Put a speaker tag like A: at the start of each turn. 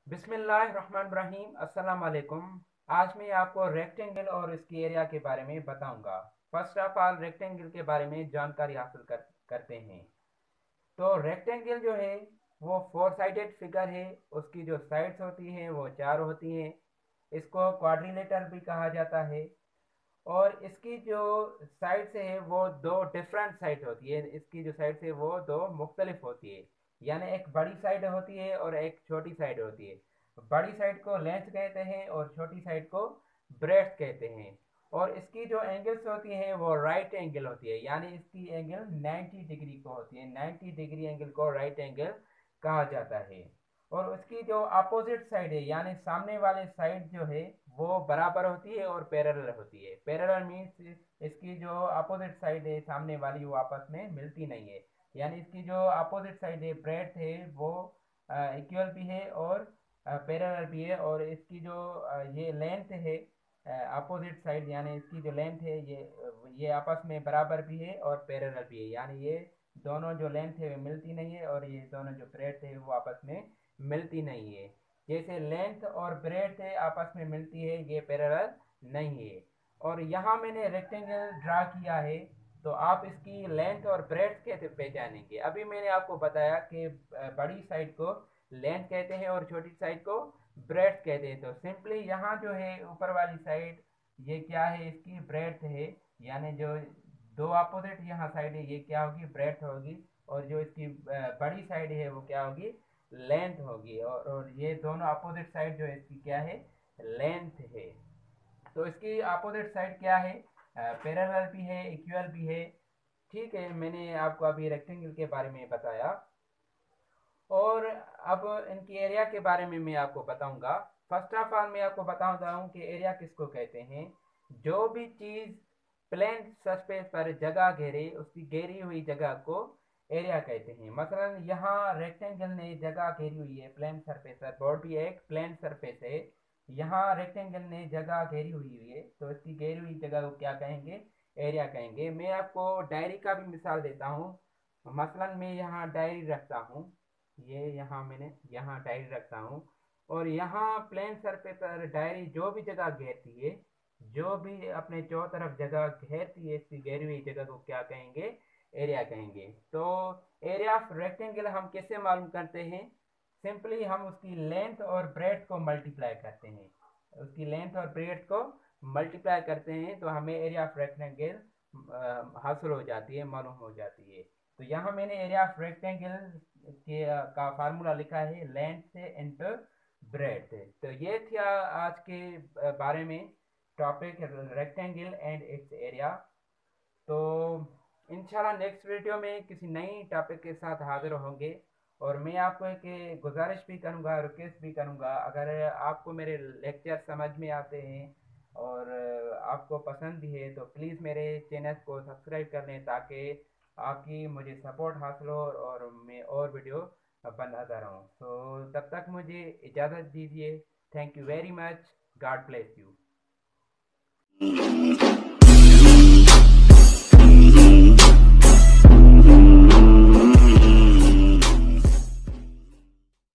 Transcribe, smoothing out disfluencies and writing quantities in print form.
A: बिस्मिल्लाहिर्रहमानिर्रहीम। अस्सलाम वालेकुम। आज मैं आपको रेक्टेंगल और इसकी एरिया के बारे में बताऊंगा। फर्स्ट ऑफ ऑल रेक्टेंगल के बारे में जानकारी हासिल करते हैं। तो रेक्टेंगल जो है वो फोर साइडेड फिगर है। उसकी जो साइड्स होती हैं वो चार होती हैं। इसको क्वाड्रिलेटरल भी कहा जाता है। और इसकी जो साइड्स है वो दो डिफरेंट साइड होती है। इसकी जो साइड्स है वो दो मुख्तलिफ होती है। यानी एक बड़ी साइड होती है और एक छोटी साइड होती है। बड़ी साइड को लेंथ कहते हैं और छोटी साइड को ब्रेड्थ कहते हैं। और इसकी जो एंगल्स होती हैं वो राइट एंगल होती है, यानी इसकी एंगल 90 डिग्री को होती है। 90 डिग्री एंगल को राइट एंगल कहा जाता है। और उसकी जो अपोजिट साइड है यानी सामने वाले साइड जो है वो बराबर होती है और पैरेलल होती है। पैरेलल मीन्स इसकी जो अपोजिट साइड है सामने वाली वो आपस में मिलती नहीं है। यानी इसकी जो अपोजिट साइड है ब्रेड्थ है वो इक्वल भी है और पैरेलल भी है। और इसकी जो ये लेंथ है अपोजिट साइड यानी इसकी जो लेंथ है ये आपस में बराबर भी है और पैरेलल भी है। यानी ये दोनों जो लेंथ है वो मिलती नहीं है और ये दोनों जो ब्रेड्थ है वो आपस में मिलती नहीं है। जैसे लेंथ और ब्रेड्थ है आपस में मिलती है, ये पैरेलल नहीं है। और यहाँ मैंने रेक्टेंगल ड्रा किया है। तो आप इसकी लेंथ और ब्रेड्थ कैसे पहचानेंगे? अभी मैंने आपको बताया कि बड़ी साइड को लेंथ कहते हैं और छोटी साइड को ब्रेड्थ कहते हैं। तो सिंपली यहाँ जो है ऊपर वाली साइड ये क्या है, इसकी ब्रेड्थ है। यानी जो दो अपोजिट यहाँ साइड है ये क्या होगी, ब्रेड्थ होगी। और जो इसकी बड़ी साइड है वो क्या होगी, लेंथ होगी। और ये दोनों अपोजिट साइड जो है इसकी क्या है, लेंथ है। तो इसकी अपोजिट साइड क्या है, पैरेलल भी है, इक्वल भी है। ठीक है, मैंने आपको अभी रेक्टेंगल के बारे में बताया। और अब इनकी एरिया के बारे में मैं आपको बताऊंगा। फर्स्ट ऑफ ऑल मैं आपको बताता हूँ कि एरिया किसको कहते हैं। जो भी चीज़ प्लेन सरफेस पर जगह घेरे उसकी घेरी हुई जगह को एरिया कहते हैं। मसलन यहाँ रेक्टेंगल ने जगह घेरी हुई है प्लेन सरफेस पर, बोर्ड भी एक प्लेन सरफेस है। यहाँ रेक्टेंगल ने जगह घेरी हुई है तो इसकी घेरी हुई जगह को क्या कहेंगे, एरिया कहेंगे। मैं आपको डायरी का भी मिसाल देता हूँ। मसलन मैं यहाँ डायरी रखता हूँ, ये यहाँ मैंने यहाँ डायरी रखता हूँ। और यहाँ प्लेन सरफेस पर डायरी जो भी जगह घेरती है, जो भी अपने चारों तरफ जगह घेरती है, इसकी घेरी हुई जगह को क्या कहेंगे, एरिया कहेंगे। तो एरिया ऑफ रेक्टेंगल हम कैसे मालूम करते हैं? सिंपली हम उसकी लेंथ और ब्रेड्थ को मल्टीप्लाई करते हैं। उसकी लेंथ और ब्रेड्थ को मल्टीप्लाई करते हैं तो हमें एरिया ऑफ रेक्टेंगल हासिल हो जाती है, मालूम हो जाती है। तो यहाँ मैंने एरिया ऑफ रेक्टेंगल के का फार्मूला लिखा है लेंथ से इंटू ब्रेड्थ। तो ये थी आज के बारे में topic rectangle and it's area. तो इंशाल्लाह नेक्स्ट वीडियो में किसी नई टॉपिक के साथ हाजिर होंगे। और मैं आपको एक गुजारिश भी करूंगा, रिक्वेस्ट भी करूंगा, अगर आपको मेरे लेक्चर समझ में आते हैं और आपको पसंद भी है तो प्लीज़ मेरे चैनल को सब्सक्राइब कर लें ताकि आपकी मुझे सपोर्ट हासिल हो और मैं और वीडियो बनाता रहूँ। तो तब तक मुझे इजाज़त दीजिए। Thank you very much. God bless you.